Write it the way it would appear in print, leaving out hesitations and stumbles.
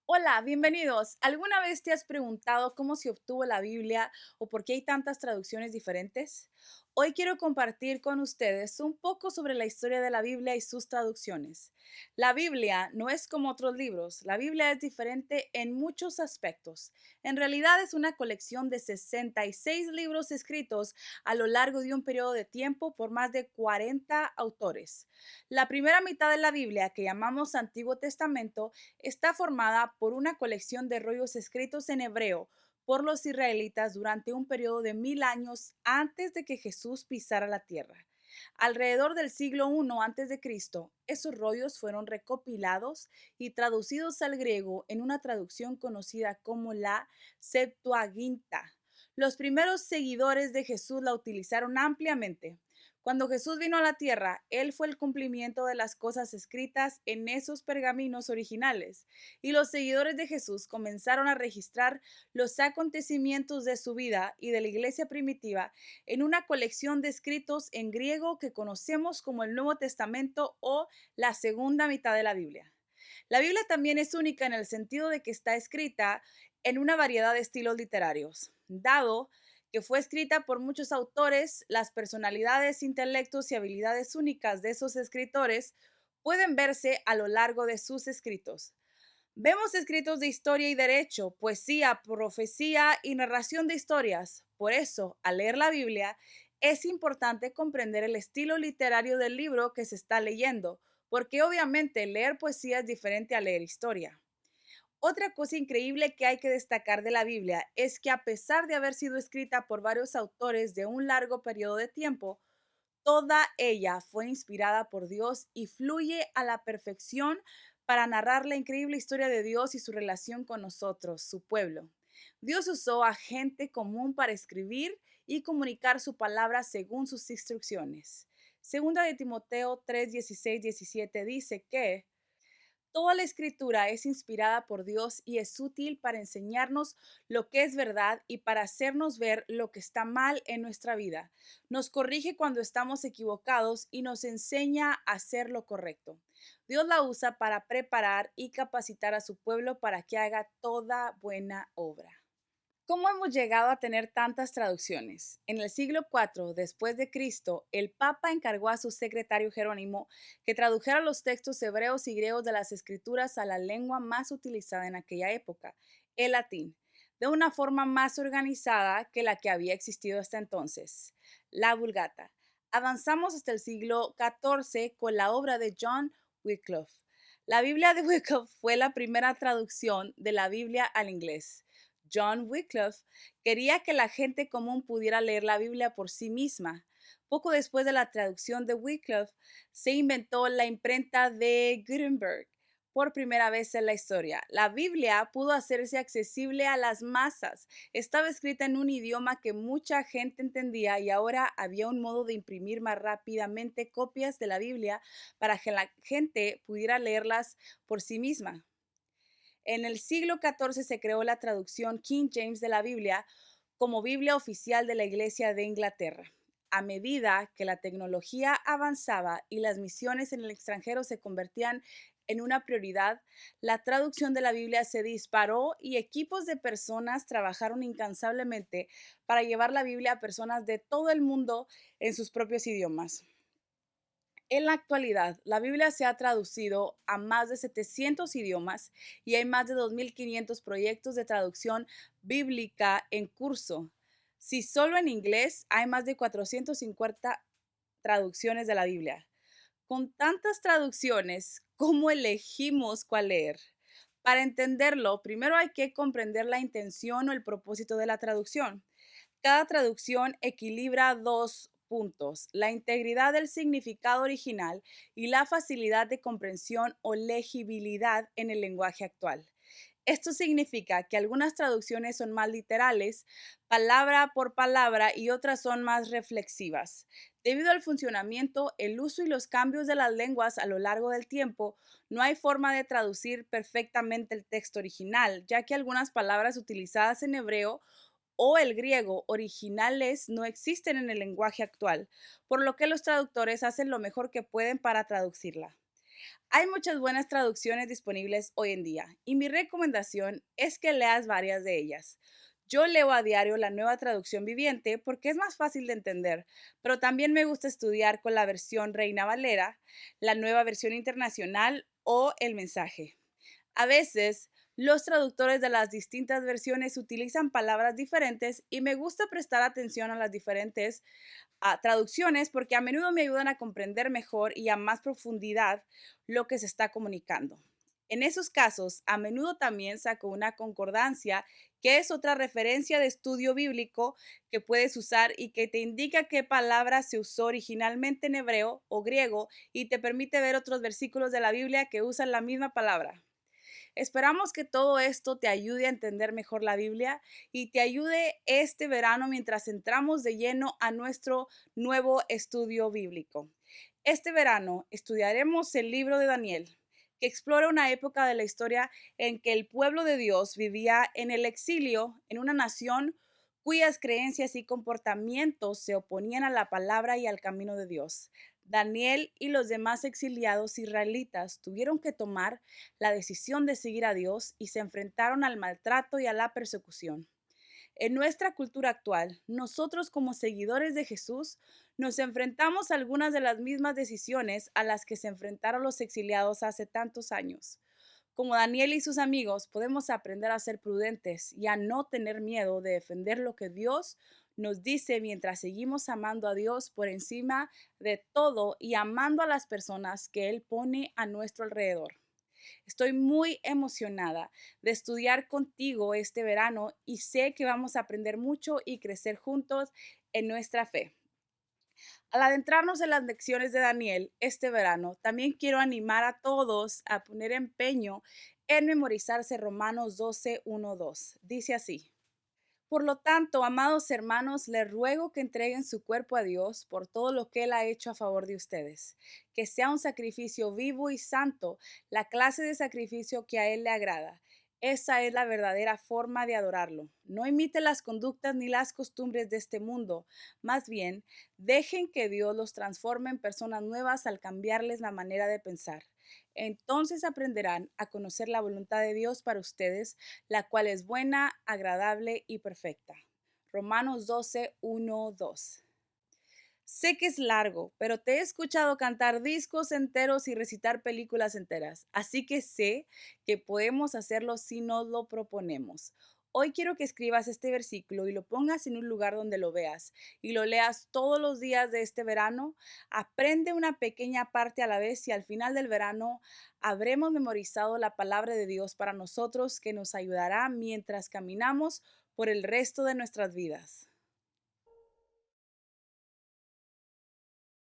Hola, bienvenidos. ¿Alguna vez te has preguntado cómo se obtuvo la Biblia o por qué hay tantas traducciones diferentes? Hoy quiero compartir con ustedes un poco sobre la historia de la Biblia y sus traducciones. La Biblia no es como otros libros. La Biblia es diferente en muchos aspectos. En realidad es una colección de 66 libros escritos a lo largo de un periodo de tiempo por más de 40 autores. La primera mitad de la Biblia, que llamamos Antiguo Testamento, está formada por una colección de rollos escritos en hebreo por los israelitas durante un periodo de 1000 años antes de que Jesús pisara la tierra. Alrededor del siglo I antes de Cristo, esos rollos fueron recopilados y traducidos al griego en una traducción conocida como la Septuaginta. Los primeros seguidores de Jesús la utilizaron ampliamente. Cuando Jesús vino a la tierra, Él fue el cumplimiento de las cosas escritas en esos pergaminos originales, y los seguidores de Jesús comenzaron a registrar los acontecimientos de su vida y de la iglesia primitiva en una colección de escritos en griego que conocemos como el Nuevo Testamento o la segunda mitad de la Biblia. La Biblia también es única en el sentido de que está escrita en una variedad de estilos literarios, dado que fue escrita por muchos autores. Las personalidades, intelectos y habilidades únicas de esos escritores pueden verse a lo largo de sus escritos. Vemos escritos de historia y derecho, poesía, profecía y narración de historias. Por eso, al leer la Biblia, es importante comprender el estilo literario del libro que se está leyendo, porque obviamente leer poesía es diferente a leer historia. Otra cosa increíble que hay que destacar de la Biblia es que, a pesar de haber sido escrita por varios autores de un largo periodo de tiempo, toda ella fue inspirada por Dios y fluye a la perfección para narrar la increíble historia de Dios y su relación con nosotros, su pueblo. Dios usó a gente común para escribir y comunicar su palabra según sus instrucciones. Segunda de Timoteo 3, 16, 17 dice que toda la escritura es inspirada por Dios y es útil para enseñarnos lo que es verdad y para hacernos ver lo que está mal en nuestra vida. Nos corrige cuando estamos equivocados y nos enseña a hacer lo correcto. Dios la usa para preparar y capacitar a su pueblo para que haga toda buena obra. ¿Cómo hemos llegado a tener tantas traducciones? En el siglo IV después de Cristo, el Papa encargó a su secretario Jerónimo que tradujera los textos hebreos y griegos de las Escrituras a la lengua más utilizada en aquella época, el latín, de una forma más organizada que la que había existido hasta entonces, la Vulgata. Avanzamos hasta el siglo XIV con la obra de John Wycliffe. La Biblia de Wycliffe fue la primera traducción de la Biblia al inglés. John Wycliffe quería que la gente común pudiera leer la Biblia por sí misma. Poco después de la traducción de Wycliffe, se inventó la imprenta de Gutenberg por primera vez en la historia. La Biblia pudo hacerse accesible a las masas. Estaba escrita en un idioma que mucha gente entendía y ahora había un modo de imprimir más rápidamente copias de la Biblia para que la gente pudiera leerlas por sí misma. En el siglo XIV se creó la traducción King James de la Biblia como Biblia oficial de la Iglesia de Inglaterra. A medida que la tecnología avanzaba y las misiones en el extranjero se convertían en una prioridad, la traducción de la Biblia se disparó y equipos de personas trabajaron incansablemente para llevar la Biblia a personas de todo el mundo en sus propios idiomas. En la actualidad, la Biblia se ha traducido a más de 700 idiomas y hay más de 2.500 proyectos de traducción bíblica en curso. Si solo en inglés hay más de 450 traducciones de la Biblia. Con tantas traducciones, ¿cómo elegimos cuál leer? Para entenderlo, primero hay que comprender la intención o el propósito de la traducción. Cada traducción equilibra dos puntos: la integridad del significado original y la facilidad de comprensión o legibilidad en el lenguaje actual. Esto significa que algunas traducciones son más literales, palabra por palabra, y otras son más reflexivas. Debido al funcionamiento, el uso y los cambios de las lenguas a lo largo del tiempo, no hay forma de traducir perfectamente el texto original, ya que algunas palabras utilizadas en hebreo o el griego originales no existen en el lenguaje actual, por lo que los traductores hacen lo mejor que pueden para traducirla. Hay muchas buenas traducciones disponibles hoy en día y mi recomendación es que leas varias de ellas. Yo leo a diario la nueva traducción viviente porque es más fácil de entender, pero también me gusta estudiar con la versión Reina Valera, la nueva versión internacional o el mensaje. A veces, los traductores de las distintas versiones utilizan palabras diferentes y me gusta prestar atención a las diferentes traducciones porque a menudo me ayudan a comprender mejor y a más profundidad lo que se está comunicando. En esos casos, a menudo también saco una concordancia, que es otra referencia de estudio bíblico que puedes usar y que te indica qué palabra se usó originalmente en hebreo o griego y te permite ver otros versículos de la Biblia que usan la misma palabra. Esperamos que todo esto te ayude a entender mejor la Biblia y te ayude este verano mientras entramos de lleno a nuestro nuevo estudio bíblico. Este verano estudiaremos el libro de Daniel, que explora una época de la historia en que el pueblo de Dios vivía en el exilio en una nación cuyas creencias y comportamientos se oponían a la palabra y al camino de Dios. Daniel y los demás exiliados israelitas tuvieron que tomar la decisión de seguir a Dios y se enfrentaron al maltrato y a la persecución. En nuestra cultura actual, nosotros como seguidores de Jesús nos enfrentamos a algunas de las mismas decisiones a las que se enfrentaron los exiliados hace tantos años. Como Daniel y sus amigos, podemos aprender a ser prudentes y a no tener miedo de defender lo que Dios nos dice mientras seguimos amando a Dios por encima de todo y amando a las personas que Él pone a nuestro alrededor. Estoy muy emocionada de estudiar contigo este verano y sé que vamos a aprender mucho y crecer juntos en nuestra fe. Al adentrarnos en las lecciones de Daniel este verano, también quiero animar a todos a poner empeño en memorizarse Romanos 12, 1, 2. Dice así: por lo tanto, amados hermanos, les ruego que entreguen su cuerpo a Dios por todo lo que Él ha hecho a favor de ustedes, que sea un sacrificio vivo y santo, la clase de sacrificio que a Él le agrada. Esa es la verdadera forma de adorarlo. No imiten las conductas ni las costumbres de este mundo. Más bien, dejen que Dios los transforme en personas nuevas al cambiarles la manera de pensar. Entonces aprenderán a conocer la voluntad de Dios para ustedes, la cual es buena, agradable y perfecta. Romanos 12, 1, 2. Sé que es largo, pero te he escuchado cantar discos enteros y recitar películas enteras, así que sé que podemos hacerlo si nos lo proponemos. Hoy quiero que escribas este versículo y lo pongas en un lugar donde lo veas y lo leas todos los días de este verano. Aprende una pequeña parte a la vez y al final del verano habremos memorizado la palabra de Dios para nosotros que nos ayudará mientras caminamos por el resto de nuestras vidas.